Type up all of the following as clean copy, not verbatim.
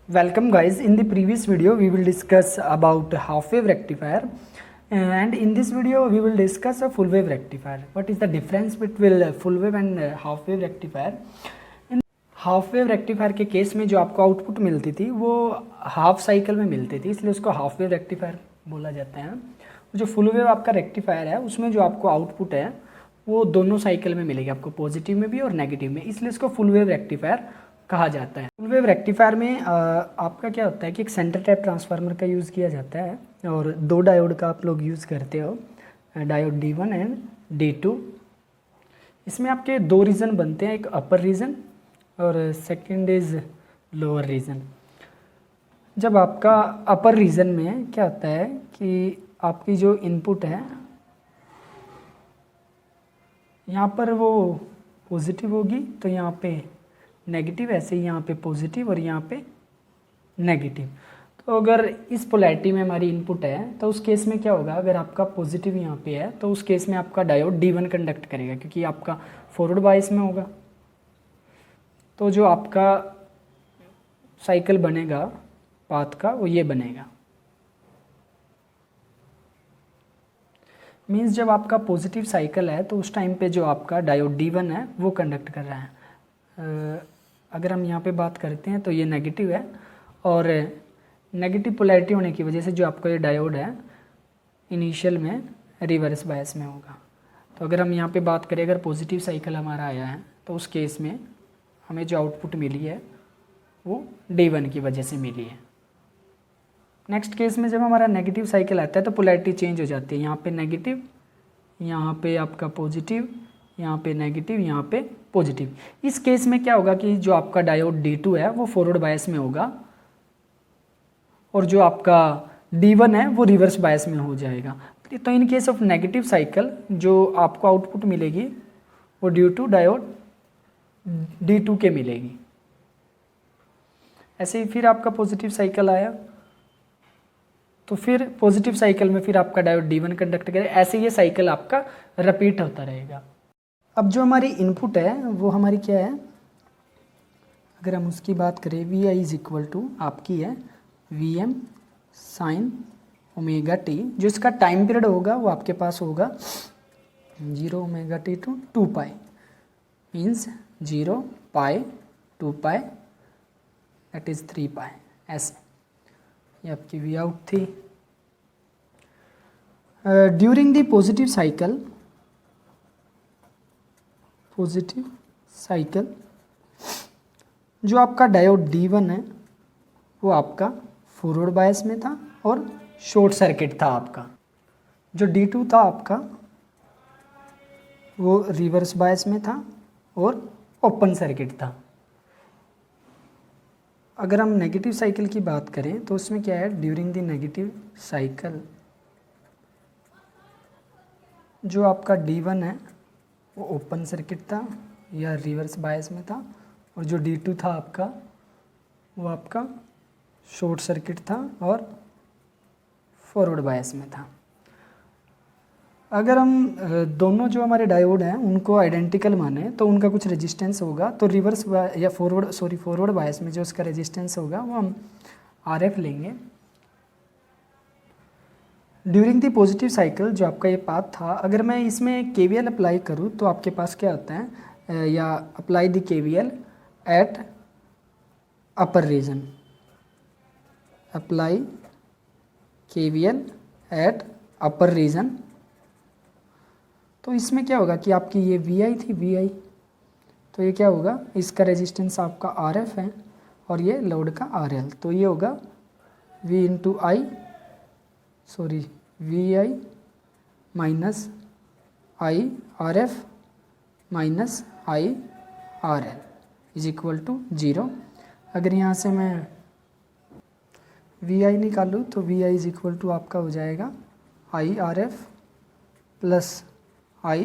Welcome guys. In the previous video we will discuss about half wave rectifier, and in this video we will discuss a full wave rectifier. What is the difference between full wave and half wave rectifier? In half wave rectifier के case में जो आपको output मिलती थी वो half cycle में मिलती थी, इसलिए उसको हाफ वेव रेक्टिफायर बोला जाता है। जो फुल वेव आपका रेक्टिफायर है उसमें जो आपको आउटपुट है वो दोनों साइकिल में मिलेगी, आपको पॉजिटिव में भी और नेगेटिव में, इसलिए इसको फुल वेव रेक्टिफायर कहा जाता है। फुल वेव रेक्टिफायर में आपका क्या होता है कि एक सेंटर टाइप ट्रांसफार्मर का यूज़ किया जाता है और दो डायोड का आप लोग यूज़ करते हो, डायोड D1 एंड D2। इसमें आपके दो रीजन बनते हैं, एक अपर रीजन और सेकंड इज लोअर रीजन। जब आपका अपर रीजन में क्या होता है कि आपकी जो इनपुट है यहाँ पर वो पॉजिटिव होगी तो यहाँ पे नेगेटिव, ऐसे ही यहाँ पे पॉजिटिव और यहाँ पे नेगेटिव। तो अगर इस पोलैरिटी में हमारी इनपुट है तो उस केस में क्या होगा, अगर आपका पॉजिटिव यहाँ पे है तो उस केस में आपका डायोड D1 कंडक्ट करेगा क्योंकि आपका फॉरवर्ड बायस में होगा। तो जो आपका साइकिल बनेगा पाथ का वो ये बनेगा। मीन्स जब आपका पॉजिटिव साइकिल है तो उस टाइम पे जो आपका डायोड D1 है वो कंडक्ट कर रहा है। अगर हम यहाँ पे बात करते हैं तो ये नेगेटिव है और नेगेटिव पोलैरिटी होने की वजह से जो आपका ये डायोड है इनिशियल में रिवर्स बायस में होगा। तो अगर हम यहाँ पे बात करें, अगर पॉजिटिव साइकिल हमारा आया है तो उस केस में हमें जो आउटपुट मिली है वो D1 की वजह से मिली है। नेक्स्ट केस में जब हमारा नेगेटिव साइकिल आता है तो पोलैरिटी चेंज हो जाती है, यहाँ पे नेगेटिव, यहाँ पे आपका पॉजिटिव, यहाँ पे नेगेटिव, यहाँ पे पॉजिटिव। इस केस में क्या होगा कि जो आपका डायोड D2 है वो फॉरवर्ड बायस में होगा और जो आपका D1 है वो रिवर्स बायस में हो जाएगा। तो in case of negative cycle जो आपको आउटपुट मिलेगी वो ड्यू टू डायोड D2 के मिलेगी। ऐसे ही फिर आपका पॉजिटिव साइकिल आया तो फिर पॉजिटिव साइकिल में फिर आपका डायोड D1 कंडक्ट करे, ऐसे ये साइकिल आपका रिपीट होता रहेगा। अब जो हमारी इनपुट है वो हमारी क्या है, अगर हम उसकी बात करें Vi इज इक्वल टू आपकी है Vm साइन ओमेगा टी। जो इसका टाइम पीरियड होगा वो आपके पास होगा 0 omega t to 2 pi, means 0 pi 2 pi that is 3 pi. ऐसे ये आपकी वी आउट थी। ड्यूरिंग द पॉजिटिव साइकिल जो आपका डायोड D1 है वो आपका फॉरवर्ड बायस में था और शॉर्ट सर्किट था। आपका जो D2 था आपका वो रिवर्स बायस में था और ओपन सर्किट था। अगर हम नेगेटिव साइकिल की बात करें तो उसमें क्या है, ड्यूरिंग द नेगेटिव साइकिल जो आपका D1 है वो ओपन सर्किट था या रिवर्स बायस में था और जो D2 था आपका वो आपका शॉर्ट सर्किट था और फॉरवर्ड बायस में था। अगर हम दोनों जो हमारे डायोड हैं उनको आइडेंटिकल माने तो उनका कुछ रेजिस्टेंस होगा, तो रिवर्स या फॉरवर्ड बायस में जो उसका रेजिस्टेंस होगा वो हम RF लेंगे। ड्यूरिंग द पॉजिटिव साइकिल जो आपका ये पाथ था, अगर मैं इसमें KVL अप्लाई करूँ तो आपके पास क्या होता है, या apply the KVL at upper region, apply KVL at upper region. तो इसमें क्या होगा कि आपकी ये Vi थी Vi, तो ये क्या होगा, इसका रेजिस्टेंस आपका RF है और ये लोड का RL, तो ये होगा Vi minus I RF minus I RL is equal to 0। अगर यहाँ से मैं Vi निकालूँ तो Vi इज इक्वल टू आपका हो जाएगा I RF plus I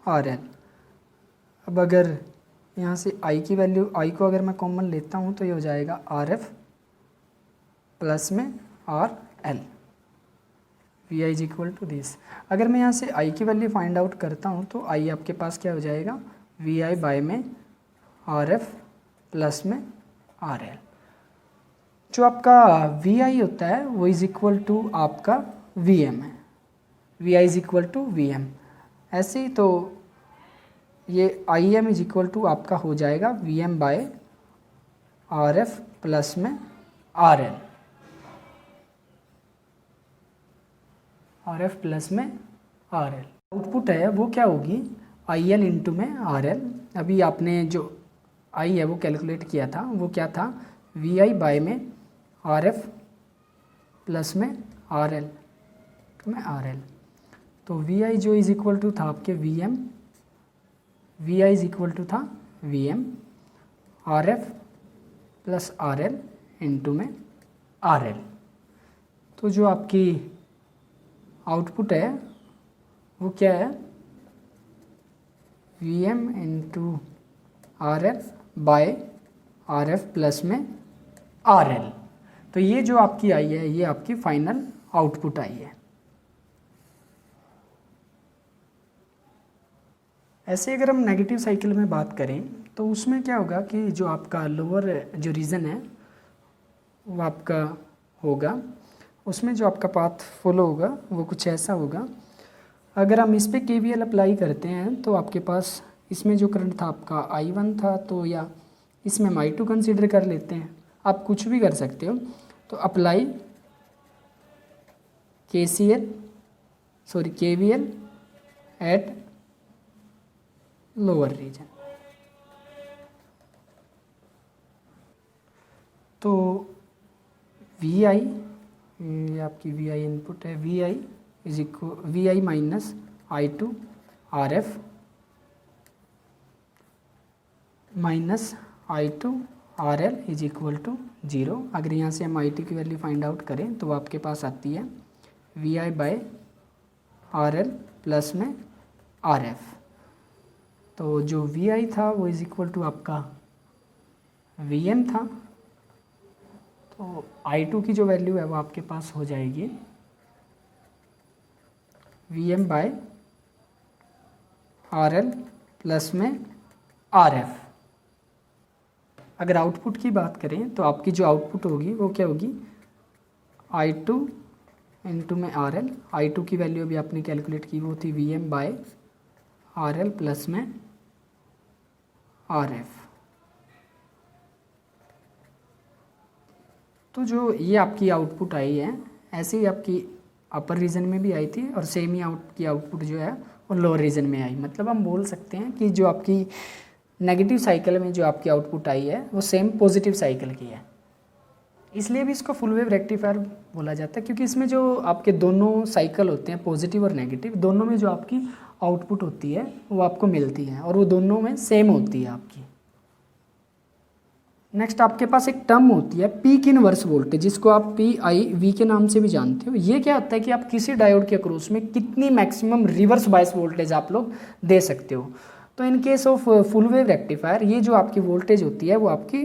RL। अब अगर यहाँ से I की वैल्यू, I को अगर मैं कॉमन लेता हूँ तो ये हो जाएगा RF प्लस में RL। Vi is equal to this. अगर मैं यहाँ से I की वैल्यू फाइंड आउट करता हूँ तो I आपके पास क्या हो जाएगा, Vi बाय में RF प्लस में RL। जो आपका वी आई होता है वो इज़ इक्वल टू आपका वी एम है, V I is equal to V M. ऐसे ही तो ये I M is equal to आपका हो जाएगा V M by R F plus में R L, R F plus में आर एल। आउटपुट है वो क्या होगी आई एल इंटू में आर एल। अभी आपने जो आई है वो कैलकुलेट किया था, वो क्या था वी आई बाय में आर एफ प्लस में आर एल में आर एल। तो वी आई जो इज़ इक्वल टू था आपके V M, V I is equal to था V M R F plus R L into में आर एल। तो जो आपकी आउटपुट है वो क्या है V M into R F by R F plus में आर एल। तो ये जो आपकी आई है ये आपकी फाइनल आउटपुट आई है। ऐसे अगर हम नेगेटिव साइकिल में बात करें तो उसमें क्या होगा कि जो आपका लोअर जो रीजन है वो आपका होगा, उसमें जो आपका पाथ फॉलो होगा वो कुछ ऐसा होगा। अगर हम इस पे केवीएल अप्लाई करते हैं तो आपके पास इसमें जो करंट था आपका I1 था, तो या इसमें हम I2 कंसीडर कर लेते हैं, आप कुछ भी कर सकते हो। तो apply KVL at lower region. तो वी आई, ये आपकी वी आई इनपुट है, V I is equal V I minus I2 R F minus I2 R L is equal to 0। अगर यहाँ से हम I2 की वैल्यू फाइंड आउट करें तो आपके पास आती है V I by R L plus में आर एफ। तो जो वी आई था वो इज इक्वल टू आपका वी एम था, तो I2 की जो वैल्यू है वो आपके पास हो जाएगी V M by R L plus में आर एफ। अगर आउटपुट की बात करें तो आपकी जो आउटपुट होगी वो क्या होगी I2 इंटू में आर एल। I2 की वैल्यू अभी आपने कैलकुलेट की वो थी V M by R L plus में आर एफ। तो जो ये आपकी आउटपुट आई है ऐसे ही आपकी अपर रीजन में भी आई थी और सेम ही आउटपुट जो है वो लोअर रीजन में आई। मतलब हम बोल सकते हैं कि जो आपकी नेगेटिव साइकिल में जो आपकी आउटपुट आई है वो सेम पॉजिटिव साइकिल की है, इसलिए भी इसको फुल वेव रेक्टिफायर बोला जाता है, क्योंकि इसमें जो आपके दोनों साइकिल होते हैं पॉजिटिव और नेगेटिव, दोनों में जो आपकी आउटपुट होती है वो आपको मिलती है और वो दोनों में सेम होती है आपकी। नेक्स्ट आपके पास एक टर्म होती है पीक इनवर्स वोल्टेज, जिसको आप PIV के नाम से भी जानते हो। ये क्या होता है कि आप किसी डायोड के अक्रॉस में कितनी मैक्सिमम रिवर्स बायस वोल्टेज आप लोग दे सकते हो। तो in case of full wave rectifier ये जो आपकी वोल्टेज होती है वो आपकी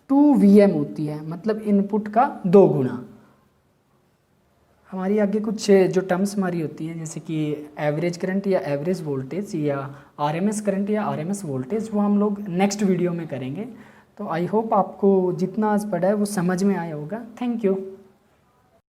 2Vm होती है, मतलब इनपुट का 2 गुना। हमारी आगे कुछ जो टर्म्स हमारी होती हैं जैसे कि एवरेज करंट या एवरेज वोल्टेज या RMS करंट या RMS वोल्टेज, वो हम लोग नेक्स्ट वीडियो में करेंगे। तो आई होप आपको जितना आज पढ़ा है वो समझ में आया होगा। Thank you.